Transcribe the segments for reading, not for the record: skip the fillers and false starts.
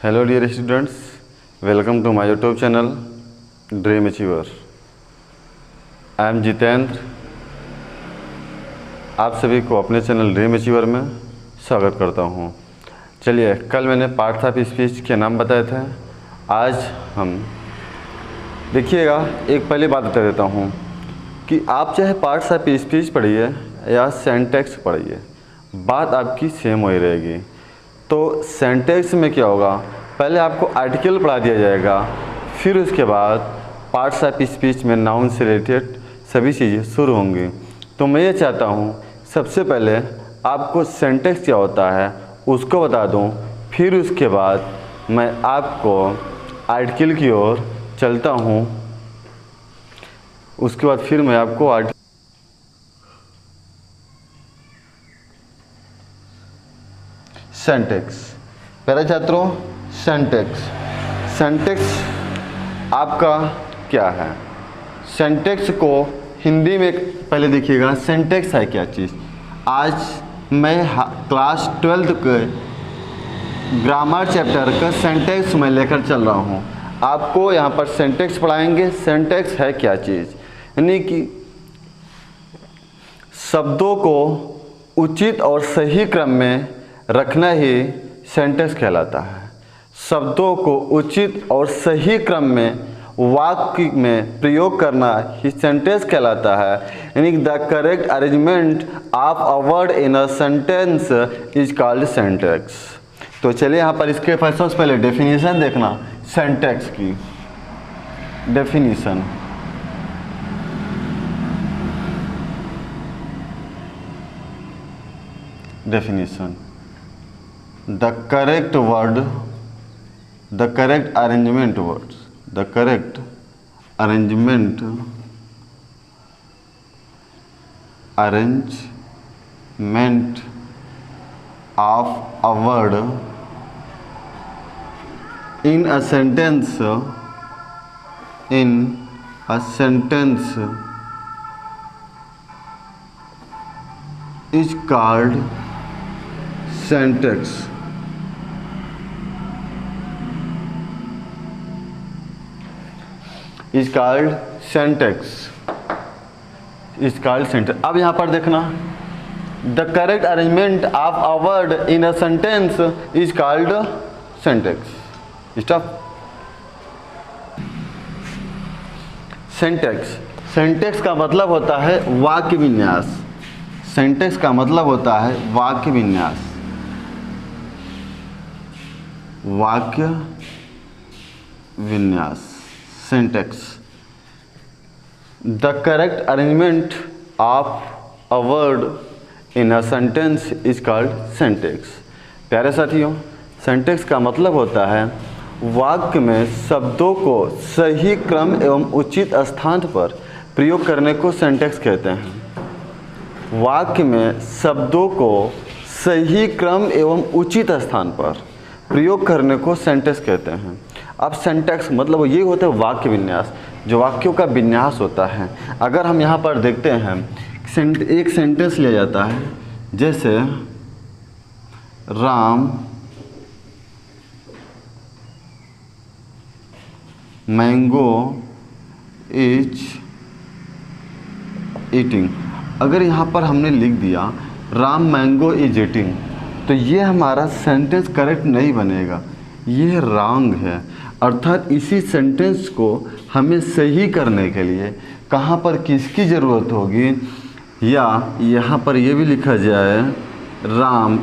Hello dear students, welcome to my YouTube channel dream achiever. I am Jitendra. आप सभी को अपने चैनल ड्रीम अचीवर में स्वागत करता हूं। चलिए, कल मैंने पार्ट्स ऑफ स्पीच के नाम बताए थे। आज हम देखिएगा, एक पहले बात बता देता हूं कि आप चाहे पार्ट्स ऑफ स्पीच पढ़िए या सेंटेक्स पढ़िए, बात आपकी सेम वही रहेगी। तो सेंटेक्स में क्या होगा, पहले आपको आर्टिकल पढ़ा दिया जाएगा, फिर उसके बाद पार्ट्स ऑफ स्पीच में नाउन से रिलेटेड सभी चीज़ें शुरू होंगी। तो मैं ये चाहता हूँ सबसे पहले आपको सेंटेक्स क्या होता है उसको बता दूँ, फिर उसके बाद मैं आपको आर्टिकल की ओर चलता हूँ। उसके बाद फिर मैं आपको सेंटेक्स। पहले छात्रों, सेंटेक्स आपका क्या है? सेंटेक्स को हिंदी में पहले देखिएगा, सेंटेक्स है क्या चीज़। आज मैं क्लास 12 के ग्रामर चैप्टर का सेंटेक्स मैं लेकर चल रहा हूँ। आपको यहाँ पर सेंटेक्स पढ़ाएंगे। सेंटेक्स है क्या चीज़, यानी कि शब्दों को उचित और सही क्रम में रखना ही सेंटेक्स कहलाता है। शब्दों को उचित और सही क्रम में वाक्य में प्रयोग करना ही सेंटेंस कहलाता है। यानी the correct arrangement of a word in a sentence is called syntax. तो चलिए यहाँ पर इसके सबसे पहले डेफिनेशन देखना। सेंटेक्स की definition, the correct word, the correct arrangement words, the correct arrangement of a word in a sentence is called syntax. Is called syntax. अब यहाँ पर देखना, the correct arrangement of a word in a sentence is called syntax. Stop. Syntax का मतलब होता है वाक्य विन्यास। सेंटेक्स का मतलब होता है वाक्य विन्यास, वाक्य विन्यास। Syntax, the correct arrangement of a word in a sentence is called syntax. प्यारे साथियों, सेंटेक्स का मतलब होता है वाक्य में शब्दों को सही क्रम एवं उचित स्थान पर प्रयोग करने को सेंटेक्स कहते हैं। वाक्य में शब्दों को सही क्रम एवं उचित स्थान पर प्रयोग करने को सेंटेक्स कहते हैं। अब सेंटेक्स मतलब ये होता है वाक्य विन्यास, जो वाक्यों का विन्यास होता है। अगर हम यहाँ पर देखते हैं, एक सेंटेंस लिया जाता है, जैसे राम मैंगो इज ईटिंग। अगर यहाँ पर हमने लिख दिया राम मैंगो इज ईटिंग, तो ये हमारा सेंटेंस करेक्ट नहीं बनेगा, ये रॉन्ग है। अर्थात इसी सेंटेंस को हमें सही करने के लिए कहाँ पर किसकी ज़रूरत होगी, या यहाँ पर ये भी लिखा जाए Ram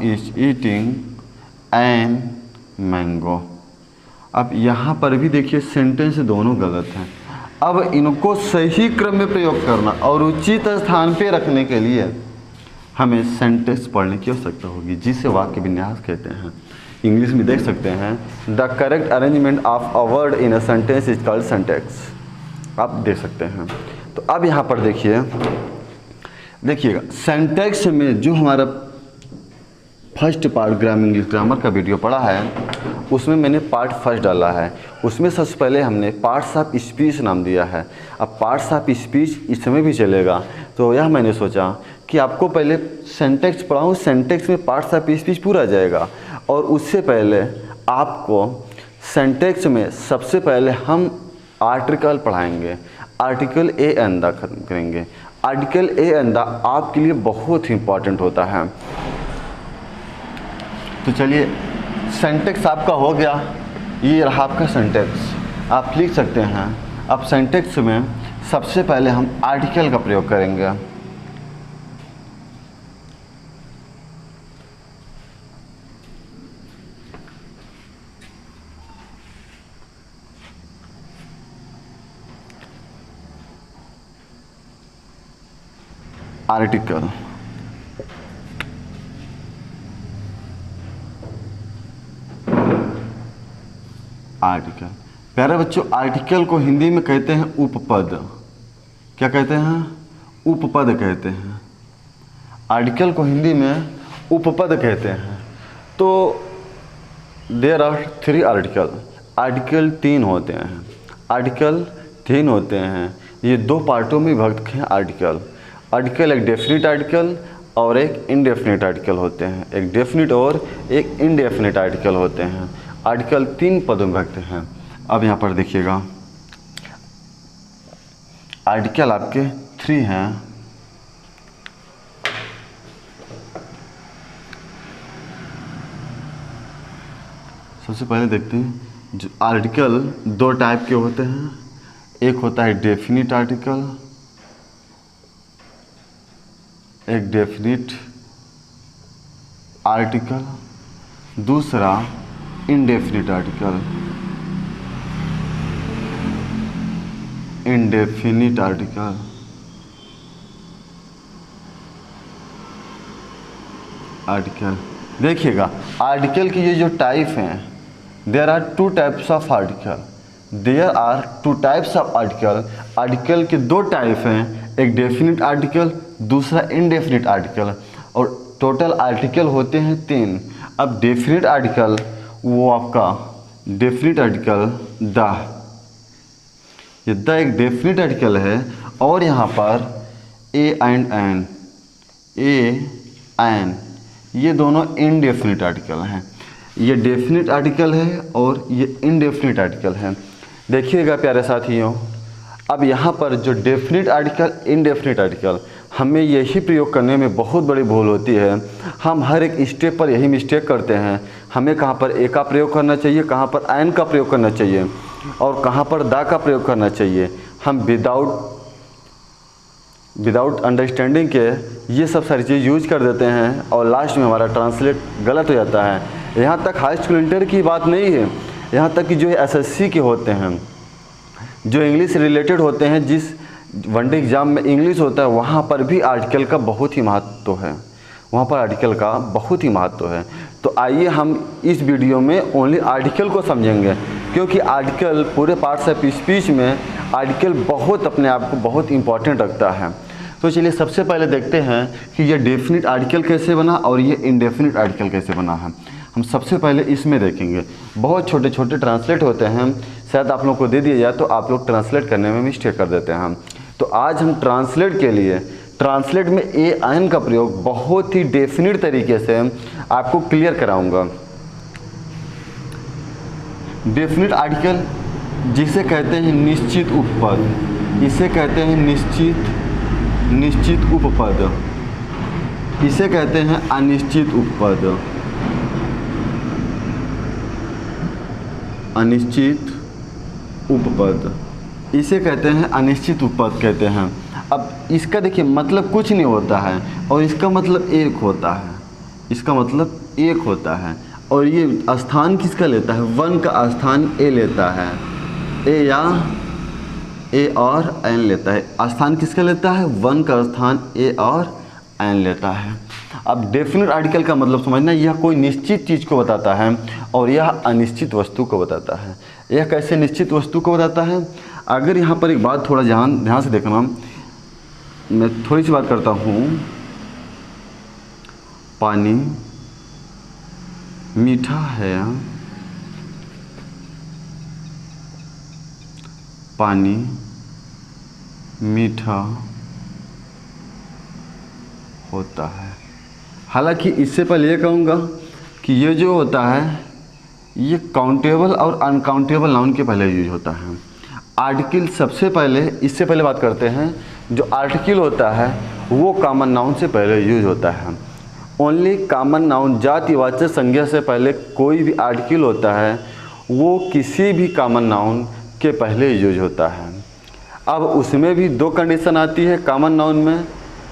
is eating N mango. अब यहाँ पर भी देखिए सेंटेंस दोनों गलत हैं। अब इनको सही क्रम में प्रयोग करना और उचित स्थान पे रखने के लिए हमें सेंटेंस पढ़ने की आवश्यकता होगी, जिसे वाक्य विन्यास कहते हैं। इंग्लिश में देख सकते हैं, the correct arrangement of a word in a sentence is called syntax. आप देख सकते हैं। तो अब यहाँ पर देखिएगा, सेंटेक्स में जो हमारा फर्स्ट पार्ट ग्रामर का वीडियो पढ़ा है, उसमें मैंने पार्ट फर्स्ट डाला है। उसमें सबसे पहले हमने पार्ट्स ऑफ स्पीच नाम दिया है। अब पार्ट्स ऑफ स्पीच इसमें भी चलेगा, तो यह मैंने सोचा कि आपको पहले सेंटेक्स पढ़ाऊँ, सेंटेक्स में पार्ट्स ऑफ स्पीच पूरा आ जाएगा। और उससे पहले आपको सेंटेक्स में सबसे पहले हम आर्टिकल पढ़ाएंगे, आर्टिकल ए एन द खत्म करेंगे। आर्टिकल ए एन द आपके लिए बहुत ही इम्पॉर्टेंट होता है। तो चलिए, सेंटेक्स आपका हो गया, ये रहा आपका सेंटेक्स, आप लिख सकते हैं। अब सेंटेक्स में सबसे पहले हम आर्टिकल का प्रयोग करेंगे। आर्टिकल, आर्टिकल प्यारे बच्चों, आर्टिकल को हिंदी में कहते हैं उपपद। क्या कहते हैं? उपपद कहते हैं। आर्टिकल को हिंदी में उपपद कहते हैं। तो देयर आर 3 आर्टिकल, आर्टिकल 3 होते हैं, आर्टिकल 3 होते हैं। ये 2 पार्टों में विभक्त हैं आर्टिकल। आर्टिकल एक डेफिनिट आर्टिकल और एक इनडेफिनिट आर्टिकल होते हैं। एक डेफिनिट और एक इनडेफिनिट आर्टिकल होते हैं। आर्टिकल 3 पदों में विभक्त हैं। अब यहाँ पर देखिएगा, आर्टिकल आपके 3 हैं। सबसे पहले देखते हैं, जो आर्टिकल 2 टाइप के होते हैं। एक होता है डेफिनिट आर्टिकल, एक डेफिनिट आर्टिकल, दूसरा indefinite article, indefinite article. Article देखिएगा, आर्टिकल की ये जो टाइप हैं, there are 2 types of article, there are 2 types of article. Article के 2 टाइप हैं, एक डेफिनिट आर्टिकल, दूसरा इनडेफिनिट आर्टिकल, और टोटल आर्टिकल होते हैं 3। अब डेफिनिट आर्टिकल वो आपका डेफिनिट आर्टिकल द, ये द एक डेफिनिट आर्टिकल है। और यहाँ पर a and N, A N, ये दोनों इनडेफिनिट आर्टिकल हैं। ये डेफिनिट आर्टिकल है और ये इनडेफिनिट आर्टिकल है। देखिएगा प्यारे साथियों, अब यहाँ पर जो डेफिनिट आर्टिकल, इनडेफिनिट आर्टिकल, हमें यही प्रयोग करने में बहुत बड़ी भूल होती है। हम हर एक स्टेप पर यही मिस्टेक करते हैं। हमें कहाँ पर ए का प्रयोग करना चाहिए, कहाँ पर एन का प्रयोग करना चाहिए और कहाँ पर द का प्रयोग करना चाहिए। हम विदाउट अंडरस्टैंडिंग के ये सब सारी चीज़ यूज कर देते हैं और लास्ट में हमारा ट्रांसलेट गलत हो जाता है। यहाँ तक हाई स्कूल इंटर की बात नहीं है, यहाँ तक कि जो एसएससी के होते हैं, जो इंग्लिश रिलेटेड होते हैं, जिस वनडे एग्ज़ाम में इंग्लिश होता है, वहाँ पर भी आर्टिकल का बहुत ही महत्व है। वहाँ पर आर्टिकल का बहुत ही महत्व है। तो आइए हम इस वीडियो में ओनली आर्टिकल को समझेंगे, क्योंकि आर्टिकल पूरे पार्ट्स ऑफ स्पीच में आर्टिकल बहुत अपने आप को बहुत इम्पॉर्टेंट रखता है। तो चलिए सबसे पहले देखते हैं कि ये डेफिनिट आर्टिकल कैसे बना और ये इनडेफिनिट आर्टिकल कैसे बना है। हम सबसे पहले इसमें देखेंगे। बहुत छोटे छोटे ट्रांसलेट होते हैं, शायद आप लोग को दे दिया जाए तो आप लोग ट्रांसलेट करने में मिस्टेक कर देते हैं। तो आज हम ट्रांसलेट के लिए, ट्रांसलेट में ए एन का प्रयोग बहुत ही डेफिनिट तरीके से आपको क्लियर कराऊंगा। डेफिनिट आर्टिकल जिसे कहते हैं निश्चित उपपद, इसे कहते हैं निश्चित उपपद, इसे कहते हैं अनिश्चित उपपद, अनिश्चित उपपद, इसे कहते हैं अनिश्चित उपपद कहते हैं। अब इसका देखिए मतलब कुछ नहीं होता है और इसका मतलब एक होता है, इसका मतलब एक होता है। और ये स्थान किसका लेता है? वन का स्थान ए लेता है, ए या ए और एन लेता है। स्थान किसका लेता है? वन का स्थान ए और एन लेता है। अब डेफिनिट आर्टिकल का मतलब समझना, यह कोई निश्चित चीज़ को बताता है और यह अनिश्चित वस्तु को बताता है। यह कैसे निश्चित वस्तु को बताता है? अगर यहाँ पर एक बात थोड़ा ध्यान से देखना, मैं थोड़ी सी बात करता हूँ। पानी मीठा है, पानी मीठा होता है। हालांकि इससे पहले ये कहूँगा कि ये जो होता है ये काउंटेबल और अनकाउंटेबल नाउन के पहले यूज होता है। आर्टिकल सबसे पहले, इससे पहले बात करते हैं, जो आर्टिकल होता है वो कॉमन नाउन से पहले यूज होता है। ओनली कॉमन नाउन, जातिवाचक संज्ञा से पहले कोई भी आर्टिकल होता है वो किसी भी कॉमन नाउन के पहले यूज होता है। अब उसमें भी दो कंडीशन आती है कॉमन नाउन में।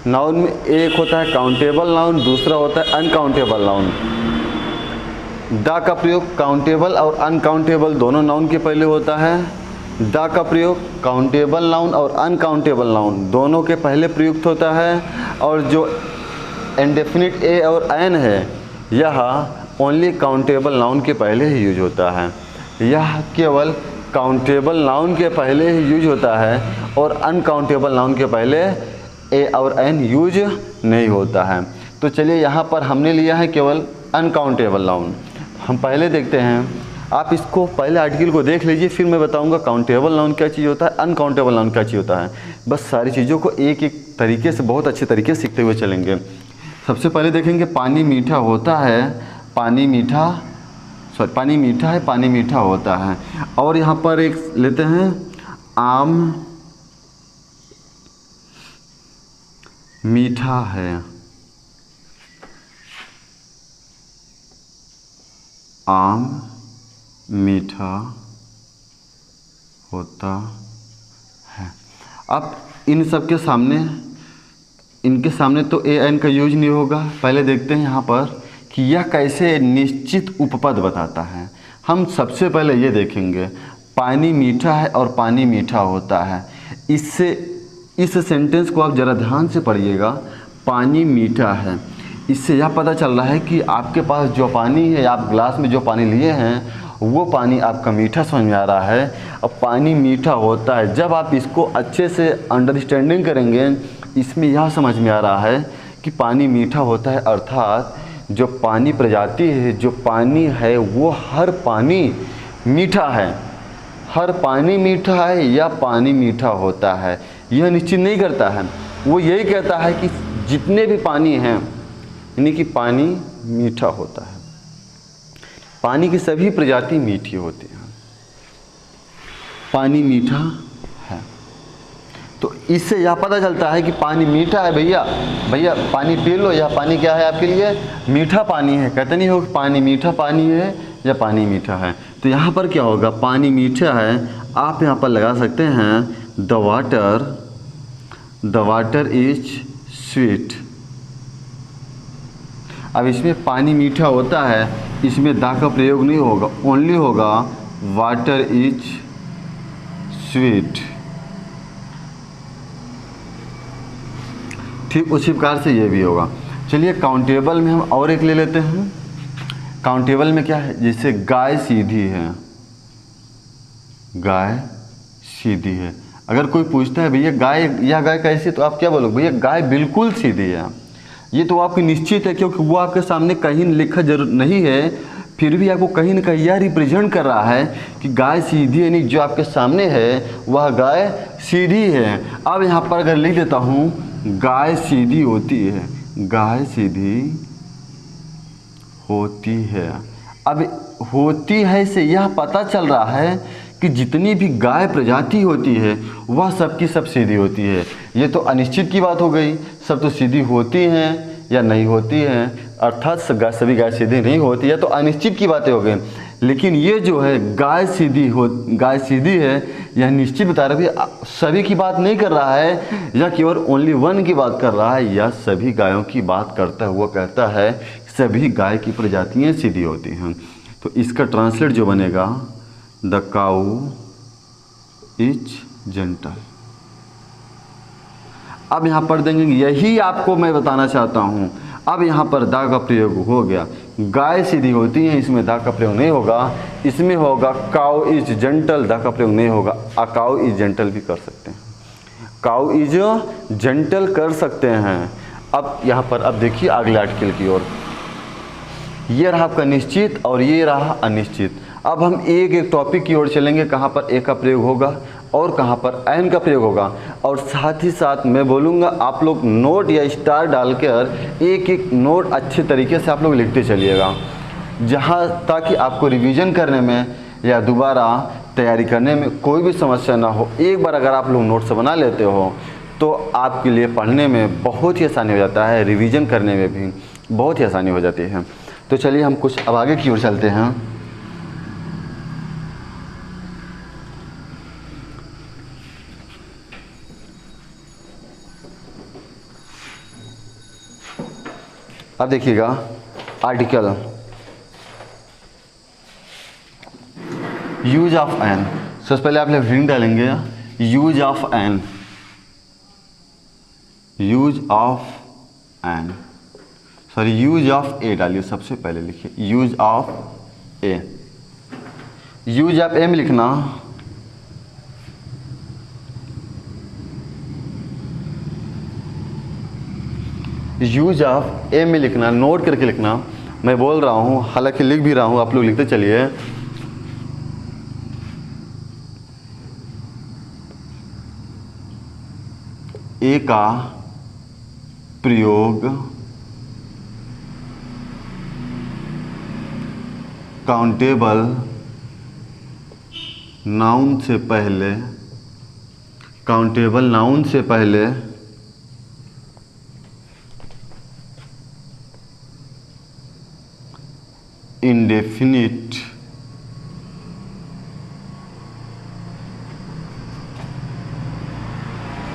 नाउन में एक होता है काउंटेबल नाउन, दूसरा होता है अनकाउंटेबल नाउन। द का प्रयोग काउंटेबल और अनकाउंटेबल दोनों नाउन के पहले होता है। द का प्रयोग काउंटेबल नाउन और अनकाउंटेबल नाउन दोनों के पहले प्रयुक्त होता है। और जो इंडेफिनिट ए और एन है यह ओनली काउंटेबल नाउन के पहले ही यूज होता है। यह केवल काउंटेबल नाउन के पहले ही यूज होता है और अनकाउंटेबल नाउन के पहले ए और एन यूज नहीं होता है। तो चलिए यहाँ पर हमने लिया है केवल अनकाउंटेबल नाउन। हम पहले देखते हैं, आप इसको पहले आर्टिकल को देख लीजिए, फिर मैं बताऊंगा काउंटेबल नाउन क्या चीज़ होता है, अनकाउंटेबल नाउन क्या चीज़ होता है। बस सारी चीज़ों को एक एक तरीके से, बहुत अच्छे तरीके से सीखते हुए चलेंगे। सबसे पहले देखेंगे पानी मीठा होता है, पानी मीठा है, पानी मीठा होता है। और यहाँ पर एक लेते हैं आम मीठा है, आम मीठा होता है। अब इन सब के सामने, इनके सामने तो ए एन का यूज नहीं होगा। पहले देखते हैं यहाँ पर कि यह कैसे निश्चित उपपद बताता है। हम सबसे पहले ये देखेंगे पानी मीठा है और पानी मीठा होता है। इससे इस सेंटेंस को आप ज़रा ध्यान से पढ़िएगा, पानी मीठा है। इससे यह पता चल रहा है कि आपके पास जो पानी है, आप गिलास में जो पानी लिए हैं वो पानी आपका मीठा समझ में आ रहा है। अब पानी मीठा होता है, जब आप इसको अच्छे से अंडरस्टैंडिंग करेंगे इसमें यह समझ में आ रहा है कि पानी मीठा होता है, अर्थात जो पानी प्रजाति है, जो पानी है वो हर पानी मीठा है। हर पानी मीठा है या पानी मीठा होता है यह निश्चित नहीं करता है। वो यही कहता है कि जितने भी पानी हैं यानी कि पानी मीठा होता है। पानी की सभी प्रजाति मीठी होती हैं। पानी मीठा है तो इससे यह पता चलता है कि पानी मीठा है। भैया भैया पानी पी लो, यह पानी क्या है आपके लिए, मीठा पानी है। कहते नहीं हो कि पानी मीठा पानी है या पानी मीठा है। तो यहाँ पर क्या होगा, पानी मीठा है, आप यहाँ पर लगा सकते हैं द वाटर इज स्वीट। अब इसमें पानी मीठा होता है, इसमें दा का प्रयोग नहीं होगा, ओनली होगा वाटर इज स्वीट। ठीक उसी प्रकार से ये भी होगा। चलिए काउंटेबल में हम और एक ले लेते हैं। काउंटेबल में क्या है, जैसे गाय सीधी है, गाय सीधी है। अगर कोई पूछता है भैया गाय, यह गाय कैसी, तो आप क्या बोलोगे, भैया गाय बिल्कुल सीधी है। ये तो आपकी निश्चित है क्योंकि वो आपके सामने कहीं लिखा जरूर नहीं है, फिर भी आपको कहीं ना कहीं यह रिप्रेजेंट कर रहा है कि गाय सीधी है, नहीं जो आपके सामने है वह गाय सीधी है। अब यहाँ पर अगर लिख देता हूँ गाय सीधी होती है, गाय सीधी होती है। अब होती है से यह पता चल रहा है कि जितनी भी गाय प्रजाति होती है वह सबकी सब सीधी होती है। ये तो अनिश्चित की बात हो गई, सब तो सीधी होती हैं या नहीं होती हैं, अर्थात सभी गाय सीधी नहीं होती है, तो अनिश्चित की बातें हो गई। लेकिन ये जो है गाय सीधी है यह निश्चित बता रहा है, सभी की बात नहीं कर रहा है या केवल ओनली वन की बात कर रहा है, या सभी गायों की बात करता है। वो कहता है सभी गाय की प्रजातियाँ सीधी होती हैं। तो इसका ट्रांसलेट जो बनेगा द काऊ इज जेंटल। अब यहाँ पढ़ देंगे, यही आपको मैं बताना चाहता हूँ। अब यहाँ पर दा का प्रयोग हो गया, गाय सीधी होती है, इसमें दा का प्रयोग नहीं होगा, इसमें होगा काऊ इज जेंटल, दा का प्रयोग नहीं होगा। आ काऊ इज जेंटल भी कर सकते हैं, काऊ इज जेंटल कर सकते हैं। अब यहाँ पर अब देखिए अगले आर्टिकल की ओर, ये रहा आपका निश्चित और ये रहा अनिश्चित। अब हम एक एक टॉपिक की ओर चलेंगे, कहाँ पर ए का प्रयोग होगा और कहाँ पर एन का प्रयोग होगा। और साथ ही साथ मैं बोलूँगा आप लोग नोट या स्टार डालकर एक एक नोट अच्छे तरीके से आप लोग लिखते चलिएगा, जहाँ ताकि आपको रिवीजन करने में या दोबारा तैयारी करने में कोई भी समस्या ना हो। एक बार अगर आप लोग नोट्स बना लेते हो तो आपके लिए पढ़ने में बहुत ही आसानी हो जाता है, रिवीजन करने में भी बहुत ही आसानी हो जाती है। तो चलिए हम कुछ अब आगे की ओर चलते हैं। अब देखिएगा आर्टिकल, यूज ऑफ एन। सबसे पहले आप लोग रीडिंग डालेंगे, use of an, use of an, sorry use of a डालिए, सबसे पहले लिखिए use of a. Use of a में लिखना यूज ऑफ ए में लिखना, नोट करके लिखना। मैं बोल रहा हूँ, हालांकि लिख भी रहा हूँ, आप लोग लिखते चलिए। ए का प्रयोग काउंटेबल नाउन से पहले, काउंटेबल नाउन से पहले इंडेफिनिट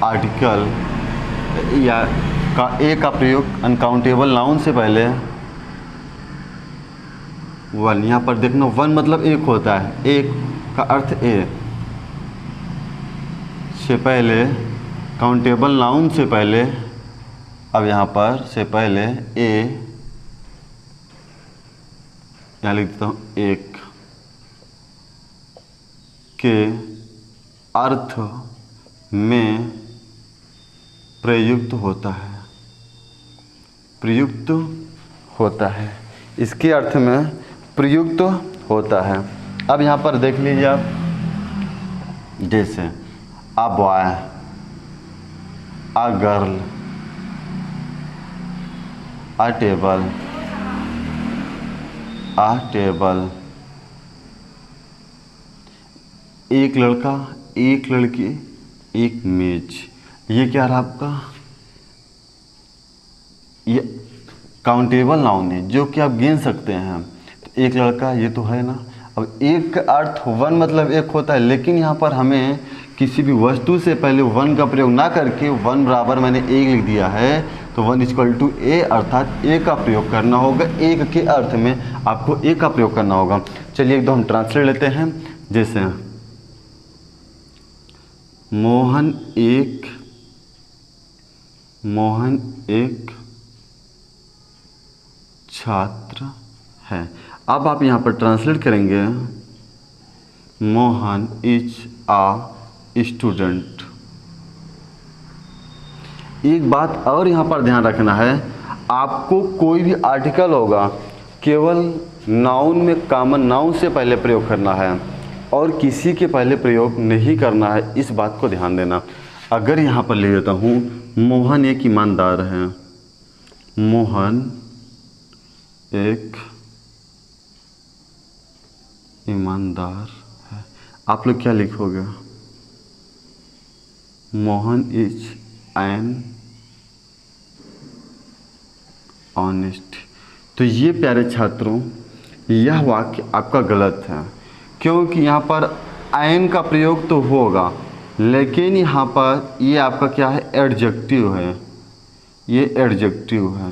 आर्टिकल या का ए का प्रयोग अनकाउंटेबल नाउन से पहले वन, यहाँ पर देखना वन मतलब एक होता है, एक का अर्थ ए से पहले, काउंटेबल नाउन से पहले। अब यहाँ पर से पहले ए, यहाँ लिख देता हूँ एक के अर्थ में प्रयुक्त होता है, प्रयुक्त होता है, इसके अर्थ में प्रयुक्त होता है। अब यहाँ पर देख लीजिए आप, जैसे a boy, a girl, a table, a table, एक लड़का, एक लड़की, एक मेज। ये क्या रहा आपका, ये काउंटेबल नाउन है जो कि आप गिन सकते हैं। तो एक लड़का, ये तो है ना। अब एक का अर्थ वन मतलब एक होता है, लेकिन यहाँ पर हमें किसी भी वस्तु से पहले वन का प्रयोग ना करके वन बराबर मैंने एक लिख दिया है, तो वन इक्वल टू ए, अर्थात ए का प्रयोग करना होगा। एक के अर्थ में आपको ए का प्रयोग करना होगा। चलिए एक दो हम ट्रांसलेट लेते हैं। जैसे मोहन एक छात्र है। अब आप यहाँ पर ट्रांसलेट करेंगे, मोहन इज आ स्टूडेंट। एक बात और यहाँ पर ध्यान रखना है, आपको कोई भी आर्टिकल होगा केवल नाउन में कॉमन नाउन से पहले प्रयोग करना है और किसी के पहले प्रयोग नहीं करना है, इस बात को ध्यान देना। अगर यहाँ पर ले लेता हूँ, मोहन एक ईमानदार है, मोहन एक ईमानदार है, आप लोग क्या लिखोगे, मोहन इज एन ऑनेस्ट। तो ये प्यारे छात्रों, यह वाक्य आपका गलत है, क्योंकि यहाँ पर एन का प्रयोग तो होगा, लेकिन यहाँ पर ये आपका क्या है, एडजेक्टिव है, ये एडजेक्टिव है।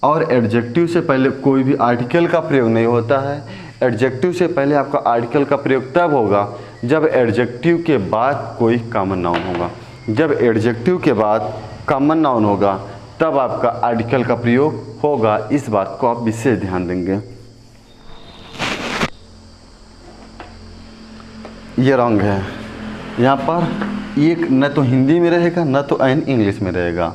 और एडजेक्टिव से पहले कोई भी आर्टिकल का प्रयोग नहीं होता है। एडजेक्टिव से पहले आपका आर्टिकल का प्रयोग तब होगा जब एडजेक्टिव के बाद कोई कॉमन नाउन होगा। जब एडजेक्टिव के बाद कॉमन नाउन होगा तब आपका आर्टिकल का प्रयोग होगा। इस बात को आप विशेष ध्यान देंगे। ये रॉन्ग है, यहाँ पर एक न तो हिंदी में रहेगा न तो एन इंग्लिश में रहेगा।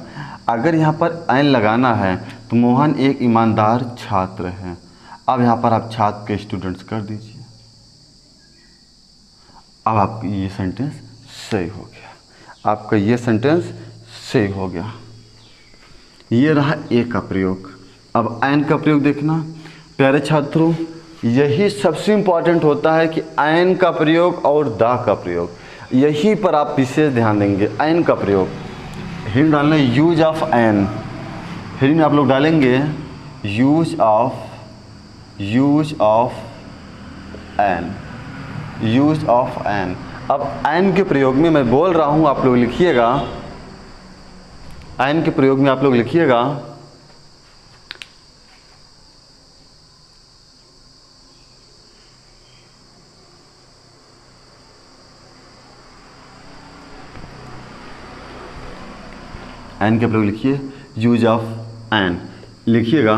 अगर यहाँ पर एन लगाना है तो मोहन एक ईमानदार छात्र है। अब यहाँ पर आप छात्र के स्टूडेंट्स कर दीजिए। अब आपकी ये सेंटेंस सही हो गया। आपका ये सेंटेंस सही हो गया। ये रहा ए का प्रयोग। अब एन का प्रयोग देखना प्यारे छात्रों, यही सबसे इम्पॉर्टेंट होता है कि एन का प्रयोग और द का प्रयोग, यही पर आप विशेष ध्यान देंगे। एन का प्रयोग, हेडिंग डालना यूज ऑफ एन, हेडिंग में आप लोग डालेंगे use of an, use of an. अब एन के प्रयोग में मैं बोल रहा हूँ, आप लोग लिखिएगा, एन के प्रयोग में आप लोग लिखिएगा एन के प्रयोग लिखिए यूज ऑफ एन, लिखिएगा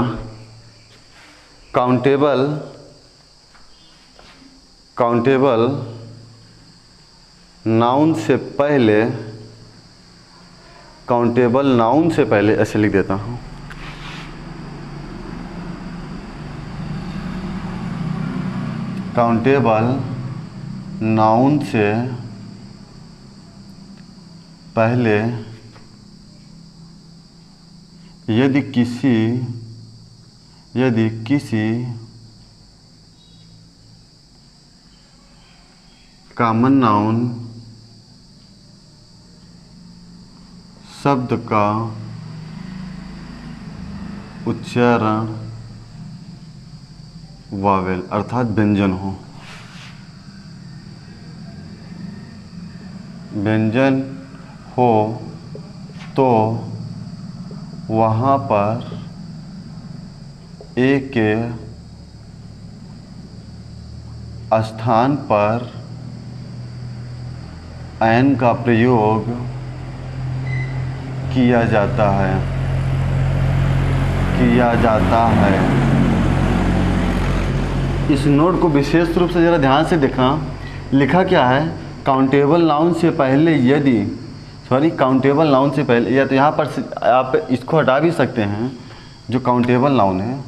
काउंटेबल नाउन से पहले, काउंटेबल नाउन से पहले, ऐसे लिख देता हूँ, काउंटेबल नाउन से पहले यदि किसी कॉमन नाउन शब्द का उच्चारण वावेल अर्थात व्यंजन हो तो वहाँ पर ए के स्थान पर एन का प्रयोग किया जाता है। इस नोट को विशेष रूप से ज़रा ध्यान से देखना, लिखा क्या है, काउंटेबल नाउन से पहले काउंटेबल नाउन से पहले, या तो यहाँ पर आप इसको हटा भी सकते हैं, जो काउंटेबल नाउन है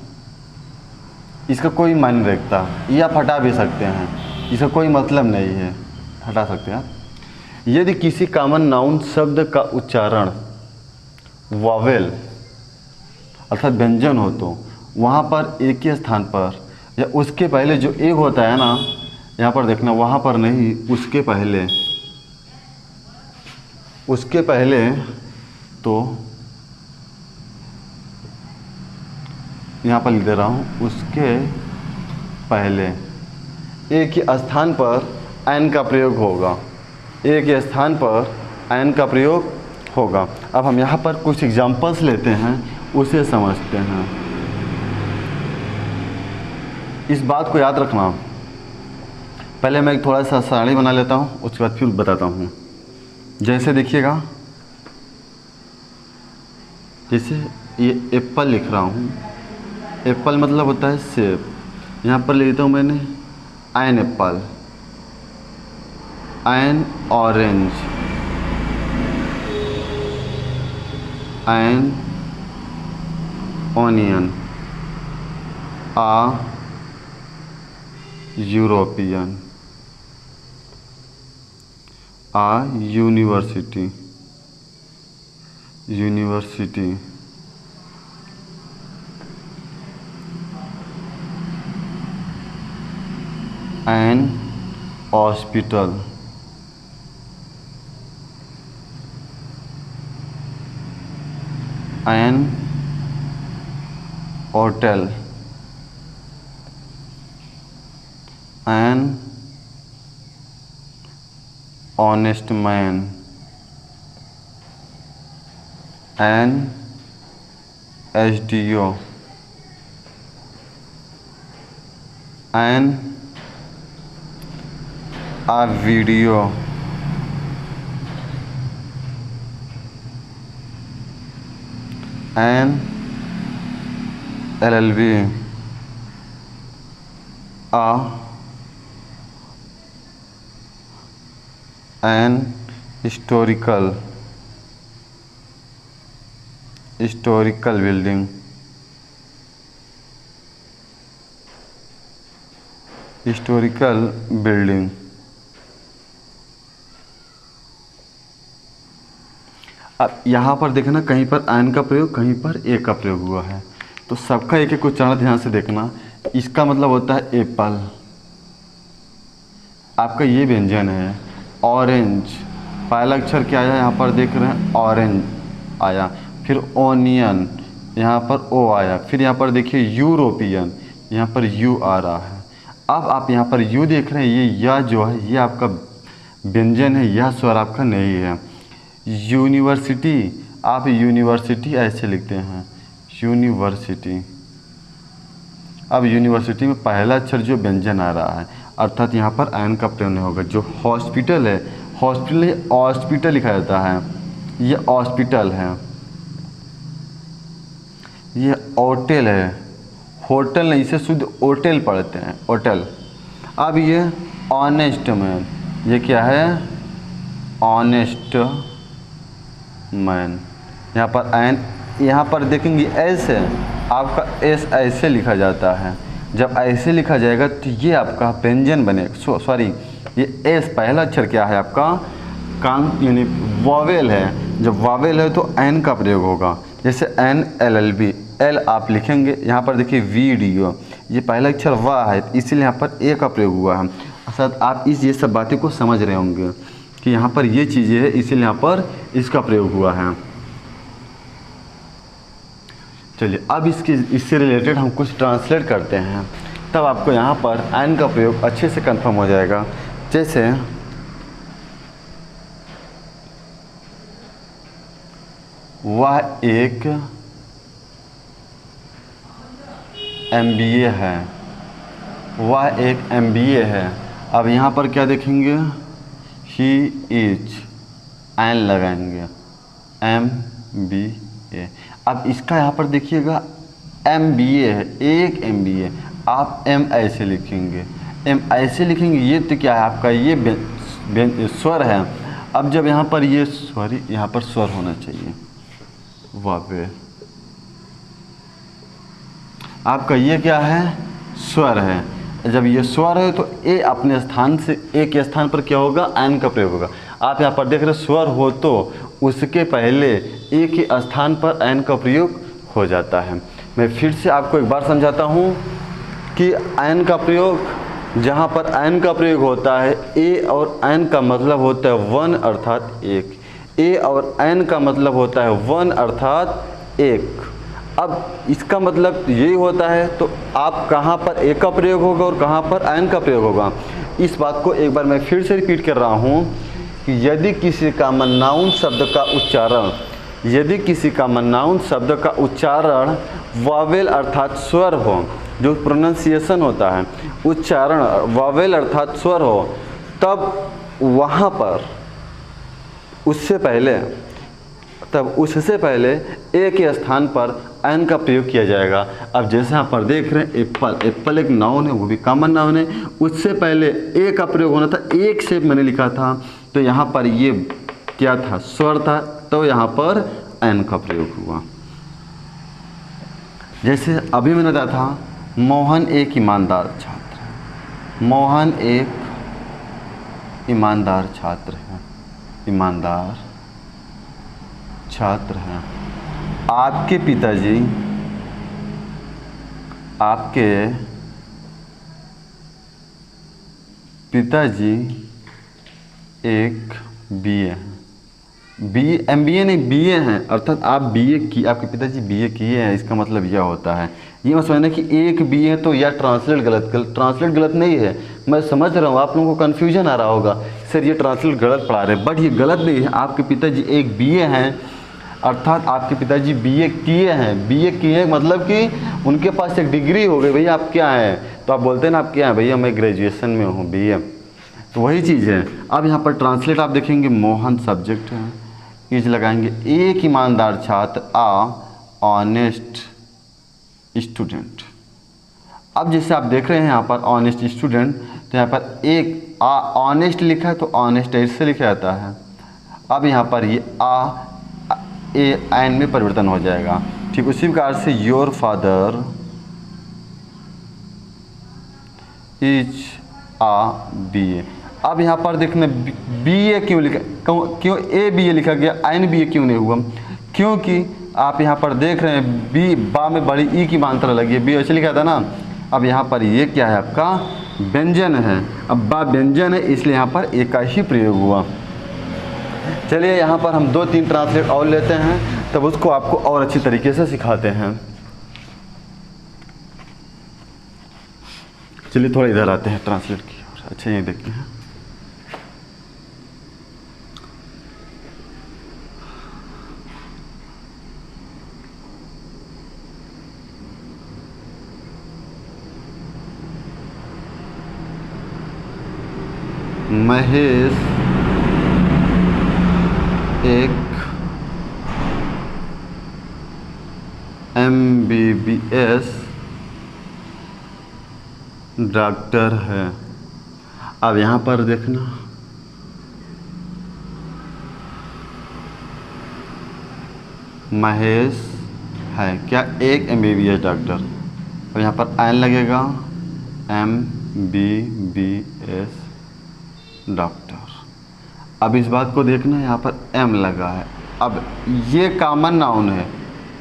इसका कोई मायने नहीं रखता, ये आप हटा भी सकते हैं, इसका कोई मतलब नहीं है, हटा सकते हैं आप। यदि किसी कॉमन नाउन शब्द का उच्चारण वावेल अर्थात व्यंजन हो तो वहाँ पर एक के स्थान पर या उसके पहले जो एक होता है ना, यहाँ पर देखना, वहाँ पर नहीं, उसके पहले तो यहाँ पर लिख दे रहा हूँ, उसके पहले ए के स्थान पर एन का प्रयोग होगा, ए के स्थान पर एन का प्रयोग होगा। अब हम यहाँ पर कुछ एग्जाम्पल्स लेते हैं, उसे समझते हैं। इस बात को याद रखना, पहले मैं एक थोड़ा सा सारणी बना लेता हूँ, उसके बाद फिर बताता हूँ। जैसे देखिएगा, जैसे ये एप्पल लिख रहा हूँ, एप्पल मतलब होता है सेब, यहाँ पर लिख देता हूँ मैंने an apple, an orange, an onion, a European, a university, an hospital, an hotel, an honest man, an SDO, an a video, an LLB, an historical building, अब यहाँ पर देखना कहीं पर एन का प्रयोग, कहीं पर ए का प्रयोग हुआ है, तो सबका एक एक उच्चारण ध्यान से देखना। इसका मतलब होता है एप्पल, आपका ये व्यंजन है। ऑरेंज, पहला अक्षर क्या आया यहाँ पर देख रहे हैं, ऑरेंज आया। फिर ओनियन, यहाँ पर ओ आया। फिर यहाँ पर देखिए यूरोपियन, यहाँ पर यू आ रहा है। अब आप यहाँ पर यू देख रहे हैं, ये या जो है ये आपका व्यंजन है, यह स्वर आपका नहीं है। यूनिवर्सिटी, आप यूनिवर्सिटी ऐसे लिखते हैं, यूनिवर्सिटी। अब यूनिवर्सिटी में पहला अक्षर जो व्यंजन आ रहा है, अर्थात यहाँ पर एन का प्रयोग नहीं होगा। जो हॉस्पिटल है, हॉस्पिटल हॉस्पिटल लिखा जाता है, ये हॉस्पिटल है। ये होटल है, होटल नहीं, इसे शुद्ध होटल पढ़ते हैं, होटल। अब ये ऑनेस्ट मैन, ये क्या है, ऑनेस्ट मैन। यहाँ पर एन, यहाँ पर देखेंगे एस है, आपका एस ऐसे लिखा जाता है। जब ऐसे लिखा जाएगा तो ये आपका व्यंजन बनेगा। सॉरी, ये एस पहला अक्षर क्या है आपका, कान यानी वावेल है। जब वावेल है तो एन का प्रयोग होगा। जैसे an L L B, L आप लिखेंगे, यहाँ पर देखिए वीडियो, ये पहला अक्षर वाह है, इसीलिए यहाँ पर ए का प्रयोग हुआ है। अर्थात आप ये सब बातें को समझ रहे होंगे कि यहाँ पर ये चीज़ें है, इसीलिए यहाँ पर इसका प्रयोग हुआ है। चलिए अब इससे रिलेटेड हम कुछ ट्रांसलेट करते हैं, तब आपको यहाँ पर एन का प्रयोग अच्छे से कंफर्म हो जाएगा। जैसे वह एक MBA है, वह एक MBA है। अब यहाँ पर क्या देखेंगे, ही इज, एन लगाएंगे, MBA। अब इसका यहाँ पर देखिएगा MBA है, एक MBA, आप M ऐसे लिखेंगे, M ऐसे लिखेंगे, ये तो क्या है आपका, ये स्वर है। अब जब यहाँ पर ये सॉरी यहाँ पर स्वर होना चाहिए, वावे, आपका ये क्या है, स्वर है। जब ये स्वर है तो ए अपने स्थान से, ए के स्थान पर क्या होगा, एन का प्रयोग होगा। आप यहाँ पर देख रहे स्वर हो तो उसके पहले ए के स्थान पर एन का प्रयोग हो जाता है। मैं फिर से आपको एक बार समझाता हूँ कि एन का प्रयोग, जहाँ पर एन का प्रयोग होता है, ए और एन का मतलब होता है वन अर्थात एक, ए और एन का मतलब होता है वन अर्थात एक। अब इसका मतलब यही होता है, तो आप कहाँ पर ए का प्रयोग होगा और कहाँ पर एन का प्रयोग होगा। इस बात को एक बार मैं फिर से रिपीट कर रहा हूँ कि यदि किसी कॉमन नाउन शब्द का उच्चारण, यदि किसी कॉमन नाउन शब्द का उच्चारण वावेल अर्थात स्वर हो, जो प्रोनाउंसिएशन होता है, उच्चारण वावेल अर्थात स्वर हो, तब वहाँ पर उससे पहले ए के स्थान पर एन का प्रयोग किया जाएगा। अब जैसे यहाँ पर देख रहे हैं एप्पल, एप्पल एक नाउन है, वो भी कॉमन नाउन है, उससे पहले ए का प्रयोग होना था, एक से मैंने लिखा था, तो यहाँ पर ये क्या था, स्वर था, तो यहाँ पर एन का प्रयोग हुआ। जैसे अभी मैंने बताया था, मोहन एक ईमानदार छात्र है, मोहन एक ईमानदार छात्र है, ईमानदार छात्र हैं। आपके पिताजी, आपके पिताजी एक BA हैं, MBA नहीं BA हैं, अर्थात आप BA की, आपके पिताजी BA किए हैं, इसका मतलब यह होता है। ये मत समझना कि एक BA है तो यह ट्रांसलेट ट्रांसलेट गलत नहीं है। मैं समझ रहा हूँ आप लोगों को कन्फ्यूजन आ रहा होगा, सर ये ट्रांसलेट गलत पढ़ा रहे हैं, बट ये गलत नहीं है। आपके पिताजी एक BA हैं, अर्थात आपके पिताजी BA किए हैं। BA किए मतलब कि उनके पास एक डिग्री हो गई, भैया आप क्या हैं, तो आप बोलते हैं ना आप क्या हैं, भैया मैं ग्रेजुएशन में हूँ, BA, तो वही चीज़ है। अब यहाँ पर ट्रांसलेट आप देखेंगे, मोहन सब्जेक्ट है, इज लगाएंगे, एक ईमानदार छात्र, ऑनेस्ट स्टूडेंट। अब जैसे आप देख रहे हैं यहाँ पर ऑनेस्ट स्टूडेंट, तो यहाँ पर एक ऑनेस्ट लिखा है तो ऑनेस्ट ऐसे लिखा जाता है। अब यहाँ पर ये ए एन में परिवर्तन हो जाएगा। ठीक उसी प्रकार से योर फादर इज BA, अब यहाँ पर देखना BA क्यों लिखा, क्यों ABA लिखा गया, NBA क्यों नहीं हुआ? क्योंकि आप यहाँ पर देख रहे हैं बी बा में बड़ी ई की मात्रा लगी है, बी ऐसे लिखा था ना। अब यहाँ पर ये क्या है आपका व्यंजन है, अब बा व्यंजन है इसलिए यहाँ पर ए का ही प्रयोग हुआ। चलिए यहाँ पर हम 2-3 ट्रांसलेट और लेते हैं, तब उसको आपको और अच्छी तरीके से सिखाते हैं। चलिए थोड़ा इधर आते हैं ट्रांसलेट की ओर। अच्छा ये देखते हैं, महेश एक MBBS डॉक्टर है। अब यहाँ पर देखना, महेश है क्या एक MBBS डॉक्टर। अब यहाँ पर एन लगेगा, MBBS डॉक्टर। अब इस बात को देखना, यहाँ पर M लगा है। अब ये कॉमन नाउन है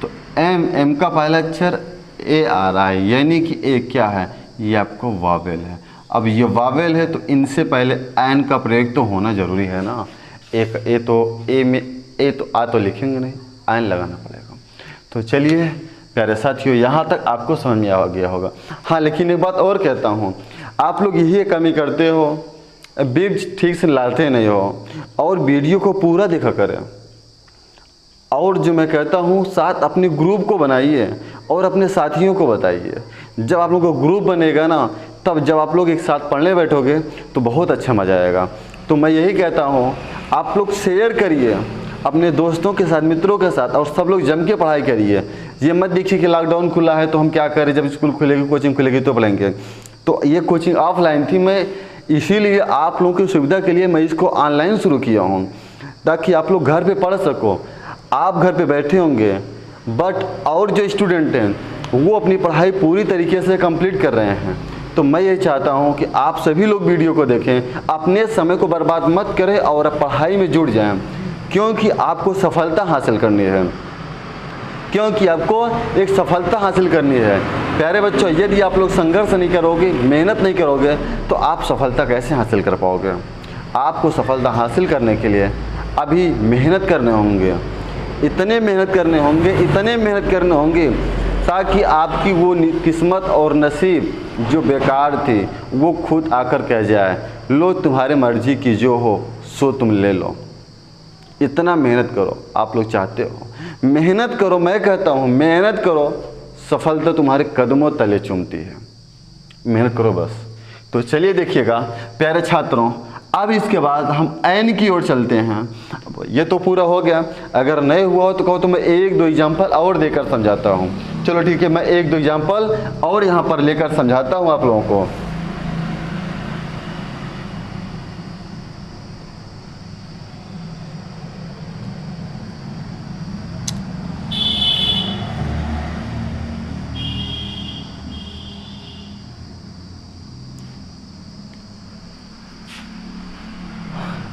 तो M का पहला अक्षर A आ रहा है, यानी कि A क्या है, ये आपको वावेल है। अब ये वावेल है तो इनसे पहले एन का प्रयोग तो होना ज़रूरी है ना। ए तो ए में ए तो आ तो लिखेंगे नहीं, एन लगाना पड़ेगा। तो चलिए प्यारे साथियों, यहाँ तक आपको समझ में आ गया होगा। हाँ लेकिन एक बात और कहता हूँ, आप लोग यही कमी करते हो, बीज ठीक से लाते नहीं हो और वीडियो को पूरा देखा करें। और जो मैं कहता हूँ साथ अपने ग्रुप को बनाइए और अपने साथियों को बताइए। जब आप लोगों का ग्रुप बनेगा ना, तब जब आप लोग एक साथ पढ़ने बैठोगे तो बहुत अच्छा मज़ा आएगा। तो मैं यही कहता हूँ आप लोग शेयर करिए अपने दोस्तों के साथ, मित्रों के साथ, और सब लोग जम के पढ़ाई करिए। ये मत देखिए कि लॉकडाउन खुला है तो हम क्या करें, जब स्कूल खुलेगी कोचिंग खुलेगी तो पढ़ेंगे। तो ये कोचिंग ऑफलाइन थी, मैं इसीलिए आप लोगों की सुविधा के लिए मैं इसको ऑनलाइन शुरू किया हूँ, ताकि आप लोग घर पे पढ़ सको। आप घर पे बैठे होंगे बट और जो स्टूडेंट हैं वो अपनी पढ़ाई पूरी तरीके से कंप्लीट कर रहे हैं। तो मैं ये चाहता हूँ कि आप सभी लोग वीडियो को देखें, अपने समय को बर्बाद मत करें और पढ़ाई में जुड़ जाएं, क्योंकि आपको सफलता हासिल करनी है, क्योंकि आपको एक सफलता हासिल करनी है। प्यारे बच्चों, यदि आप लोग संघर्ष नहीं करोगे, मेहनत नहीं करोगे तो आप सफलता कैसे हासिल कर पाओगे। आपको सफलता हासिल करने के लिए अभी मेहनत करने होंगे, इतने मेहनत करने होंगे ताकि आपकी वो किस्मत और नसीब जो बेकार थी वो खुद आकर कह जाए, लो तुम्हारे मर्जी की जो हो सो तुम ले लो। इतना मेहनत करो, आप लोग चाहते हो, मेहनत करो। मैं कहता हूँ मेहनत करो, सफलता तुम्हारे कदमों तले चूमती है। मेहनत करो बस। तो चलिए देखिएगा प्यारे छात्रों, अब इसके बाद हम एन की ओर चलते हैं। ये तो पूरा हो गया, अगर नहीं हुआ हो तो कहो तो मैं 1-2 एग्जाम्पल और देकर समझाता हूँ। चलो ठीक है, मैं 1-2 एग्जाम्पल और यहाँ पर लेकर समझाता हूँ आप लोगों को।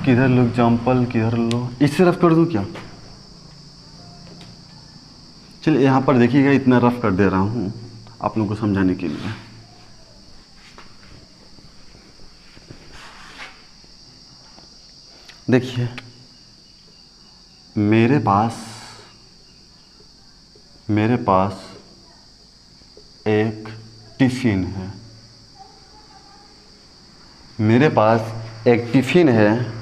किधर लो एग्जाम्पल, किधर लो, इससे रफ कर दूं क्या? चलिए यहाँ पर देखिएगा, इतना रफ कर दे रहा हूँ आप लोगों को समझाने के लिए। देखिए मेरे पास एक टिफ़िन है, मेरे पास एक टिफ़िन है।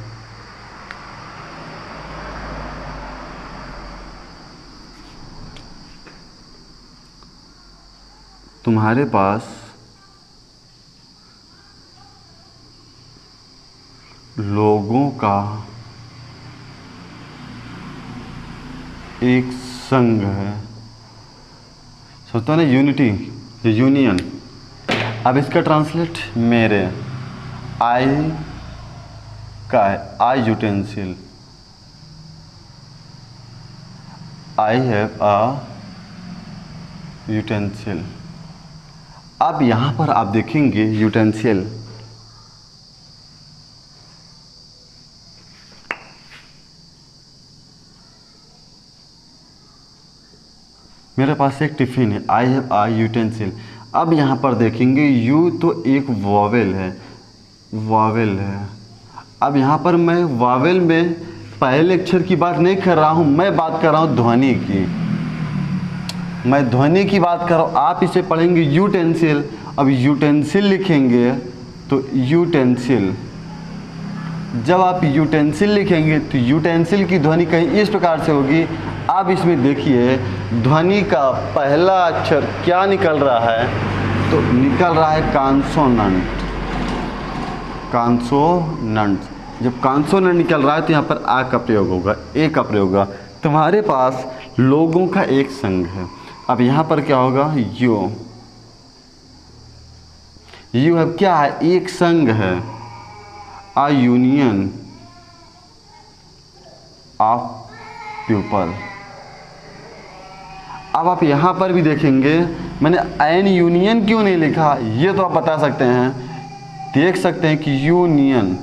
तुम्हारे पास लोगों का एक संघ है, सोचता ना यूनिटी, यूनियन। अब इसका ट्रांसलेट मेरे, आई का है I utensil, I have a utensil. अब यहाँ पर आप देखेंगे यूटेंसिल, मेरे पास एक टिफ़िन है, आई हैव आ यूटेंसिल। अब यहाँ पर देखेंगे यू तो एक वॉवेल है, वॉवेल है। अब यहाँ पर मैं वॉवेल में पहले अक्षर की बात नहीं कर रहा हूँ, मैं बात कर रहा हूँ ध्वनि की, मैं ध्वनि की बात कर रहा हूँ। आप इसे पढ़ेंगे यूटेंसिल। अब यूटेंसिल लिखेंगे तो यूटेंसिल, जब आप यूटेंसिल लिखेंगे तो यूटेंसिल की ध्वनि कहीं इस प्रकार से होगी। आप इसमें देखिए ध्वनि का पहला अक्षर क्या निकल रहा है, तो निकल रहा है कॉन्सोनेंट, कॉन्सोनेंट। जब कॉन्सोनेंट निकल रहा है तो यहाँ पर आ का प्रयोग होगा, ए का प्रयोग होगा। तुम्हारे पास लोगों का एक संघ है। अब यहाँ पर क्या होगा, यू, यू अब क्या है, एक संघ है, आ यूनियन ऑफ पीपल। अब आप यहाँ पर भी देखेंगे मैंने एन यूनियन क्यों नहीं लिखा, ये तो आप बता सकते हैं, देख सकते हैं कि यूनियन,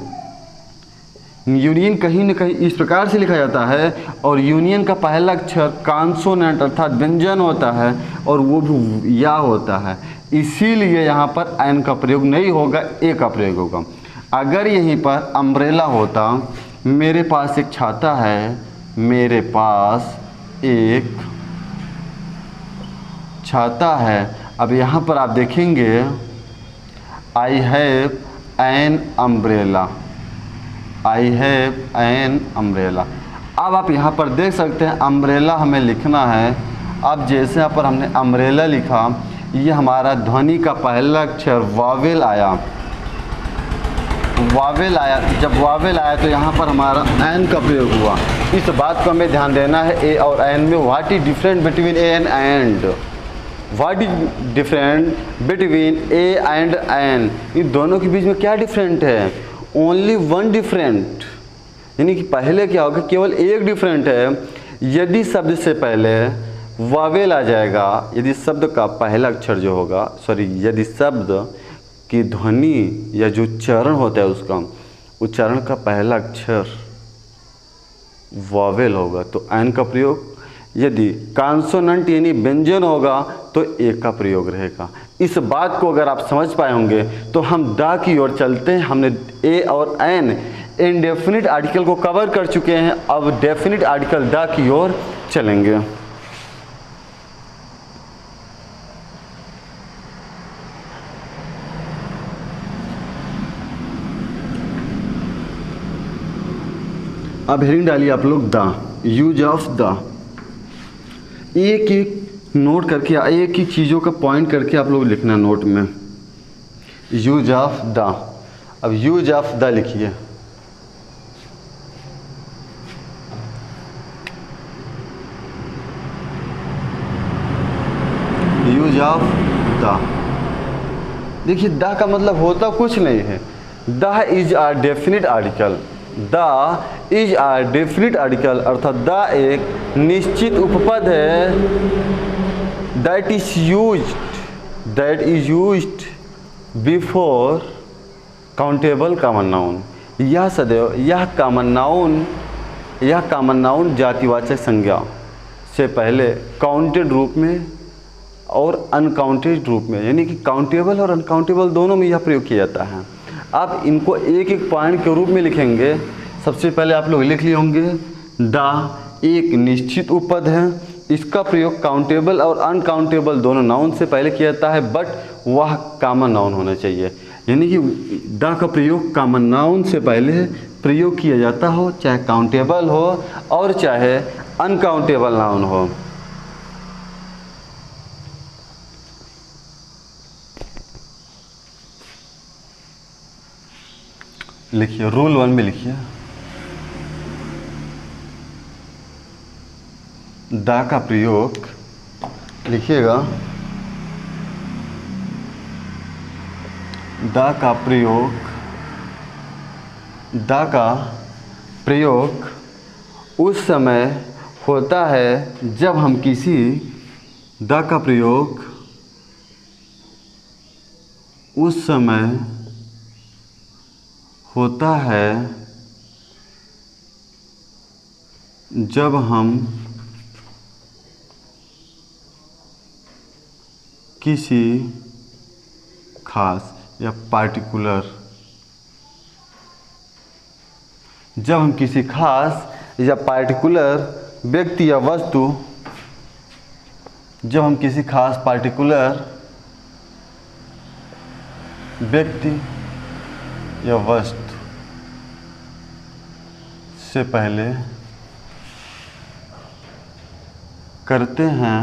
यूनियन कहीं न कहीं इस प्रकार से लिखा जाता है और यूनियन का पहला अक्षर कॉन्सोनेंट अर्थात व्यंजन होता है और वो भी या होता है, इसीलिए यहाँ पर एन का प्रयोग नहीं होगा, ए का प्रयोग होगा। अगर यहीं पर अम्ब्रेला होता, मेरे पास एक छाता है, मेरे पास एक छाता है। अब यहाँ पर आप देखेंगे I have an umbrella, I have an umbrella. अब आप यहाँ पर देख सकते हैं अम्ब्रेला हमें लिखना है। अब जैसे यहाँ पर हमने अम्ब्रेला लिखा, ये हमारा ध्वनि का पहला अक्षर वावेल आया, वावेल आया। जब वावेल आया तो यहाँ पर हमारा एन का प्रयोग हुआ। इस बात को हमें ध्यान देना है, ए और एन में what is different between a and and, what is different between a and an, इन दोनों के बीच में क्या डिफरेंट है, ओनली वन डिफरेंट, यानी कि पहले क्या होगा, केवल एक डिफरेंट है। यदि शब्द से पहले वावेल आ जाएगा, यदि शब्द का पहला अक्षर जो होगा, सॉरी, यदि शब्द की ध्वनि या जो उच्चारण होता है उसका उच्चारण का पहला अक्षर वावेल होगा तो एन का प्रयोग, यदि कॉन्सोनेंट यानी व्यंजन होगा तो ए का प्रयोग रहेगा। इस बात को अगर आप समझ पाए होंगे तो हम द की ओर चलते हैं। हमने ए और एन इनडेफिनिट आर्टिकल को कवर कर चुके हैं, अब डेफिनिट आर्टिकल द की ओर चलेंगे। अब हेडिंग डालिए आप लोग द, यूज ऑफ द। एक एक नोट करके, एक एक चीज़ों का पॉइंट करके आप लोग लिखना नोट में, यूज ऑफ द। अब यूज ऑफ द लिखिए, यूज ऑफ द। देखिए द का मतलब होता कुछ नहीं है, the is a definite article, the is a definite article अर्थात द एक निश्चित उपपद है। That is used before countable common noun. यह सदैव यह कॉमन नाउन जातिवाचक संज्ञा से पहले काउंटेड रूप में और अनकाउंटेड रूप में, यानी कि काउंटेबल और अनकाउंटेबल दोनों में यह प्रयोग किया जाता है। आप इनको एक एक पॉइंट के रूप में लिखेंगे। सबसे पहले आप लोग लिख लिए होंगे द एक निश्चित उपपद है, इसका प्रयोग काउंटेबल और अनकाउंटेबल दोनों नाउन से पहले किया जाता है, बट वह कॉमन नाउन होना चाहिए, यानी कि द का प्रयोग कॉमन नाउन से पहले प्रयोग किया जाता हो, चाहे काउंटेबल हो और चाहे अनकाउंटेबल नाउन हो। लिखिए रूल 1 में लिखिए, द का प्रयोग लिखिएगा, द का प्रयोग उस समय होता है जब हम किसी, द का प्रयोग उस समय होता है जब हम किसी खास या पार्टिकुलर, जब हम किसी खास या पार्टिकुलर व्यक्ति या वस्तु, जब हम किसी खास पार्टिकुलर व्यक्ति या वस्तु से पहले करते हैं,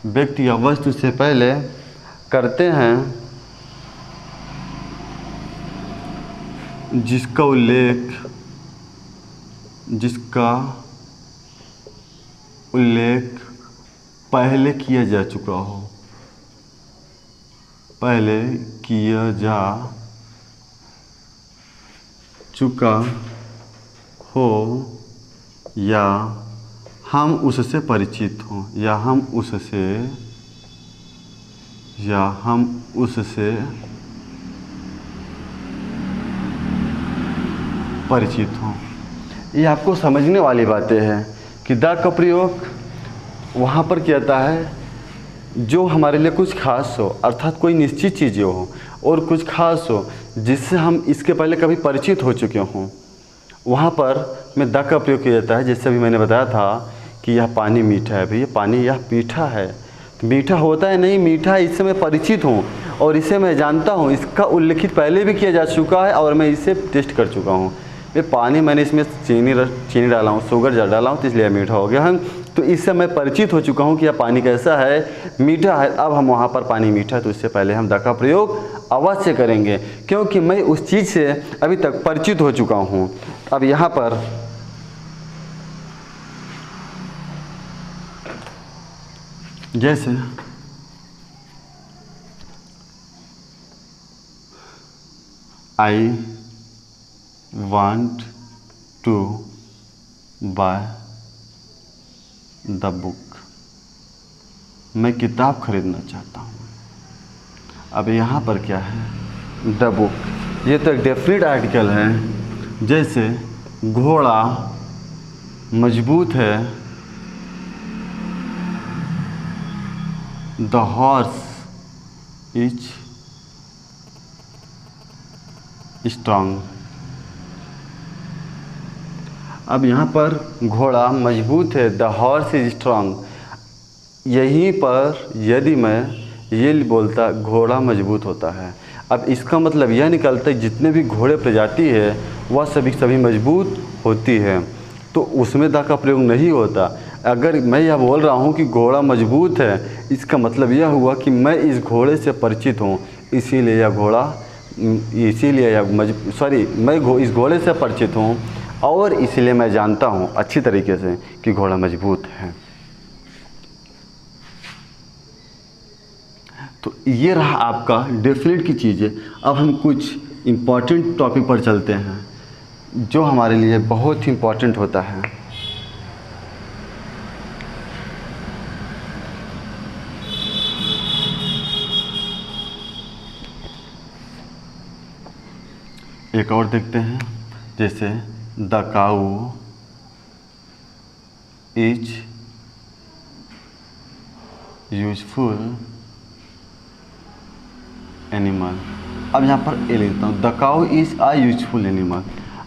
व्यक्ति या वस्तु से पहले करते हैं जिसका उल्लेख पहले किया जा चुका हो, पहले किया जा चुका हो, या हम उससे परिचित हों, या हम उससे परिचित हों। ये आपको समझने वाली बातें हैं कि द का प्रयोग वहाँ पर किया जाता है जो हमारे लिए कुछ खास हो, अर्थात कोई निश्चित चीज़ें हो और कुछ खास हो जिससे हम इसके पहले कभी परिचित हो चुके हों, वहाँ पर में द का प्रयोग किया जाता है। जैसे अभी मैंने बताया था कि यह पानी मीठा है, भैया पानी यह मीठा है, तो मीठा होता है नहीं, मीठा है, इससे मैं परिचित हूँ और इसे मैं जानता हूँ, इसका उल्लेखित पहले भी किया जा चुका है और मैं इसे टेस्ट कर चुका हूँ। ये पानी मैंने इसमें चीनी डाला हूँ, शुगर डाला हूँ, तो इसलिए मीठा हो गया है, तो इससे मैं परिचित हो चुका हूँ कि यह पानी कैसा है, मीठा है। अब हम वहाँ पर पानी मीठा है तो इससे पहले हम द का प्रयोग अवश्य करेंगे क्योंकि मैं उस चीज़ से अभी तक परिचित हो चुका हूँ। अब यहाँ पर जैसे I want to buy the book, मैं किताब खरीदना चाहता हूँ। अब यहाँ पर क्या है, द बुक, ये तो एक डेफिनेट आर्टिकल है। जैसे घोड़ा मजबूत है, द हॉर्स इज स्ट्रांग। अब यहाँ पर घोड़ा मजबूत है, द हॉर्स इज स्ट्रांग। यहीं पर यदि मैं ये बोलता घोड़ा मजबूत होता है, अब इसका मतलब यह निकलता है जितने भी घोड़े प्रजाति है वह सभी मजबूत होती है, तो उसमें द का प्रयोग नहीं होता। अगर मैं यह बोल रहा हूँ कि घोड़ा मजबूत है, इसका मतलब यह हुआ कि मैं इस घोड़े से परिचित हूँ, इसीलिए यह घोड़ा, मैं इस घोड़े से परिचित हूँ और इसलिए मैं जानता हूँ अच्छी तरीके से कि घोड़ा मजबूत है। तो ये रहा आपका डेफिनेट की चीज़ें। अब हम कुछ इम्पॉर्टेंट टॉपिक पर चलते हैं जो हमारे लिए बहुत ही इम्पॉर्टेंट होता है। एक और देखते हैं, जैसे the cow is useful animal. अब यहाँ पर ए लेता हूँ, the cow is a useful animal.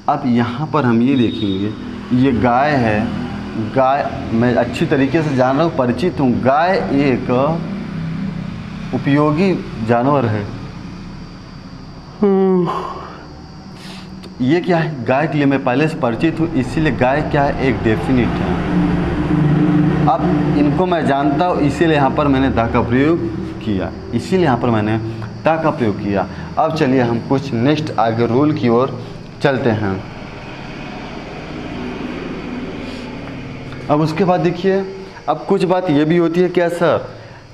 अब यहाँ पर हम ये देखेंगे, ये गाय है, गाय मैं अच्छी तरीके से जान रहा हूँ, परिचित हूँ, गाय एक उपयोगी जानवर है। ये क्या है, गाय के लिए मैं पहले से परिचित हूँ, इसीलिए गाय क्या है, एक डेफिनिट है। अब इनको मैं जानता हूँ, इसीलिए यहाँ पर मैंने द का प्रयोग किया, इसीलिए यहाँ पर मैंने द का प्रयोग किया। अब चलिए हम कुछ नेक्स्ट आगे रूल की ओर चलते हैं। अब उसके बाद देखिए, अब कुछ बात ये भी होती है, क्या सर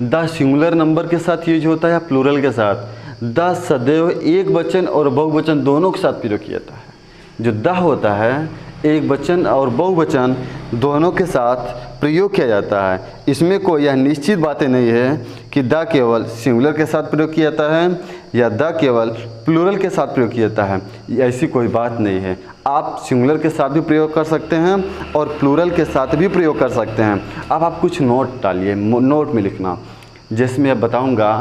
द सिंगुलर नंबर के साथ यूज होता है या प्लूरल के साथ? द सदैव एक वचन और बहुवचन दोनों के साथ प्रयोग किया जाता है। जो द होता है एक वचन और बहुवचन दोनों के साथ प्रयोग किया जाता है। इसमें कोई यह निश्चित बातें नहीं है कि द केवल सिंगुलर के साथ प्रयोग किया जाता है या द केवल प्लूरल के साथ प्रयोग किया जाता है, ऐसी कोई बात नहीं है। आप सिंगुलर के साथ भी प्रयोग कर सकते हैं और प्लूरल के साथ भी प्रयोग कर सकते हैं। अब आप कुछ नोट डालिए, नोट में लिखना, जैसे मैं अब बताऊंगा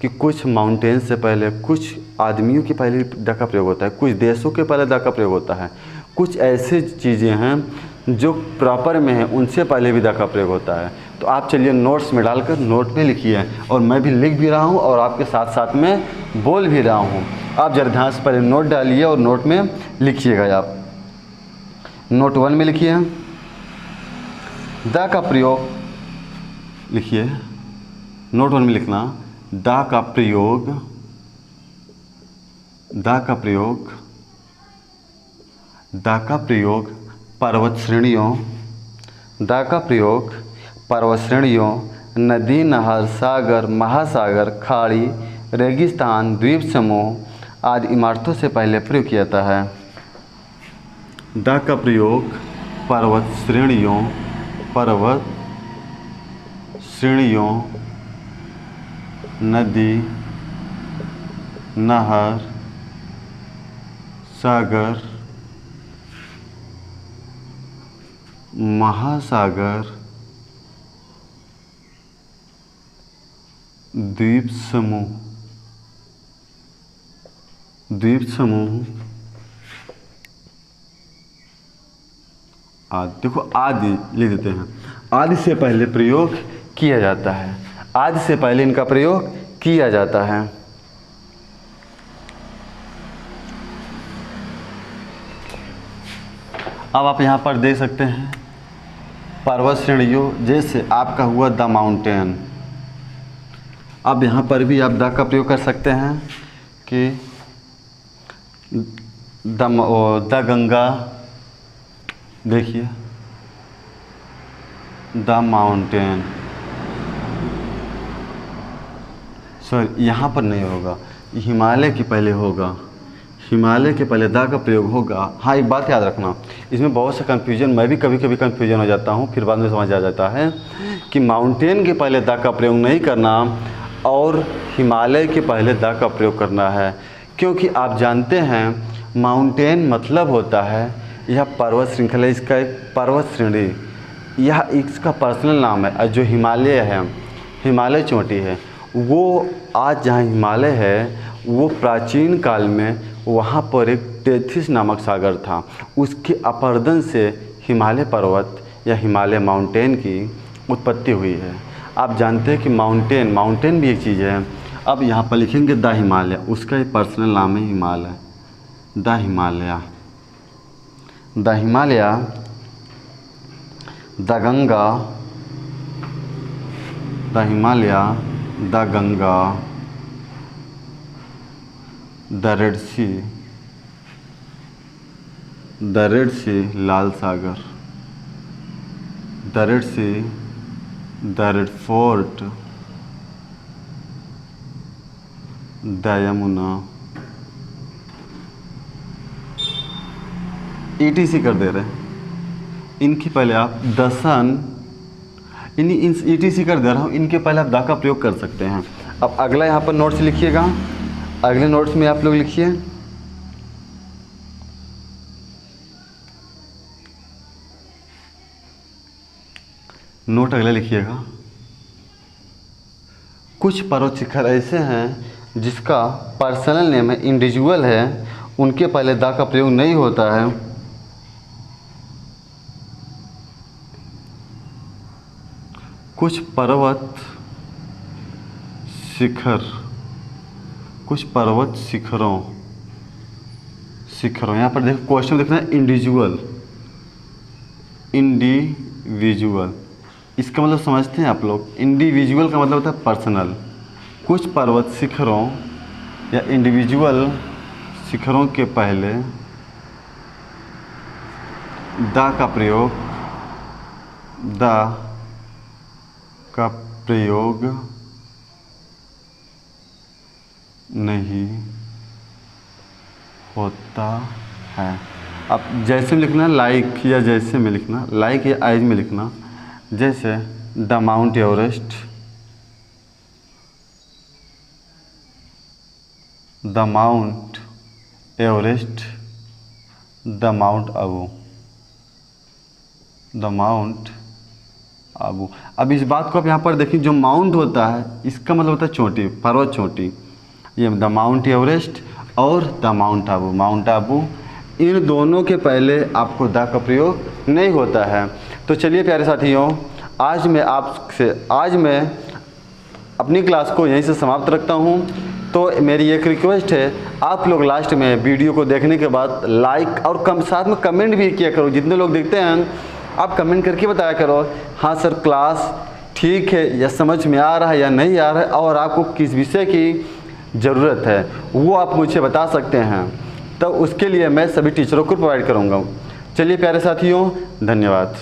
कि कुछ माउंटेन से पहले कुछ आदमियों के पहले द का प्रयोग होता है, कुछ देशों के पहले द का प्रयोग होता है, कुछ ऐसे चीज़ें हैं जो प्रॉपर में हैं उनसे पहले भी द का प्रयोग होता है। तो आप चलिए नोट्स में डालकर नोट में लिखिए, और मैं भी लिख भी रहा हूँ और आपके साथ साथ में बोल भी रहा हूँ। आप जरा ध्यान से पहले नोट डालिए और नोट में लिखिएगा। आप नोट 1 में लिखिए द का प्रयोग, लिखिए नोट 1 में लिखना द का प्रयोग, द का प्रयोग, द का प्रयोग पर्वत श्रेणियों, द का प्रयोग पर्वत श्रेणियों, नदी, नहर, सागर, महासागर, खाड़ी, रेगिस्तान, द्वीप समूह आदि इमारतों से पहले प्रयोग किया जाता है। द का प्रयोग पर्वत श्रेणियों, पर्वत श्रेणियों, नदी, नहर, सागर, महासागर, द्वीप समूह, द्वीप समूह आदि। देखो आदि लिख देते हैं, आदि से पहले प्रयोग किया जाता है, आदि से पहले इनका प्रयोग किया जाता है। अब आप यहाँ पर देख सकते हैं पर्वत श्रेणियों, जैसे आपका हुआ द माउंटेन। अब यहाँ पर भी आप द का प्रयोग कर सकते हैं कि द गंगा, देखिए द माउंटेन, सॉरी यहाँ पर नहीं होगा, हिमालय के पहले होगा, हिमालय के पहले द का प्रयोग होगा। हाँ एक बात याद रखना, इसमें बहुत सा कन्फ्यूजन, मैं भी कभी कभी कन्फ्यूजन हो जाता हूँ, फिर बाद में समझ आ जाता है कि माउंटेन के पहले द का प्रयोग नहीं करना और हिमालय के पहले द का प्रयोग करना है। क्योंकि आप जानते हैं माउंटेन मतलब होता है यह पर्वत श्रृंखला, इसका एक पर्वत श्रेणी, यह इसका पर्सनल नाम है। और जो हिमालय है, हिमालय चोटी है, वो आज जहाँ हिमालय है वो प्राचीन काल में वहाँ पर एक टेथिस नामक सागर था, उसके अपरदन से हिमालय पर्वत या हिमालय माउंटेन की उत्पत्ति हुई है। आप जानते हैं कि माउंटेन, माउंटेन भी एक चीज़ है। अब यहाँ पर लिखेंगे द हिमालय, उसका एक पर्सनल नाम है Himalaya, the Himalaya, the Himalaya, the Ganga, the Himalaya, the Ganga, the Red Sea, the Red Sea लाल सागर, the Red Sea, the Red Fort, the Yamuna, ETC कर दे रहे हैं। इनकी पहले आप दसन, इन ETC कर दे रहा हूँ, इनके पहले आप द का प्रयोग कर सकते हैं। अब अगला यहाँ पर नोट्स लिखिएगा, अगले नोट्स में आप लोग लिखिए नोट, अगला लिखिएगा कुछ पर्वत शिखर ऐसे हैं जिसका पर्सनल नेम है, इंडिविजुअल है, उनके पहले द का प्रयोग नहीं होता है। कुछ पर्वत शिखर, कुछ पर्वत शिखरों, शिखरों, यहाँ पर देखो क्वेश्चन देखना है इंडिविजुअल, इंडिविजुअल, इसका मतलब समझते हैं आप लोग, इंडिविजुअल का मतलब होता है पर्सनल। कुछ पर्वत शिखरों या इंडिविजुअल शिखरों के पहले द का प्रयोग, द का प्रयोग नहीं होता है। अब जैसे में लिखना लाइक, या जैसे में लिखना लाइक या आइज में लिखना, जैसे the mount Everest, the mount Everest, the mount Abu, the mount Abu. अब इस बात को आप यहाँ पर देखिए, जो माउंट होता है इसका मतलब होता है चोटी, पर्वत चोटी। ये द माउंट एवरेस्ट और the mount Abu, mount Abu, इन दोनों के पहले आपको द का प्रयोग नहीं होता है। तो चलिए प्यारे साथियों, आज मैं अपनी क्लास को यहीं से समाप्त रखता हूँ। तो मेरी एक रिक्वेस्ट है, आप लोग लास्ट में वीडियो को देखने के बाद लाइक और साथ में कमेंट भी किया करो। जितने लोग देखते हैं आप कमेंट करके बताया करो, हाँ सर क्लास ठीक है या समझ में आ रहा है या नहीं आ रहा है, और आपको किस विषय की ज़रूरत है वो आप मुझे बता सकते हैं। तो उसके लिए मैं सभी टीचरों को प्रोवाइड करूँगा। चलिए प्यारे साथियों, धन्यवाद।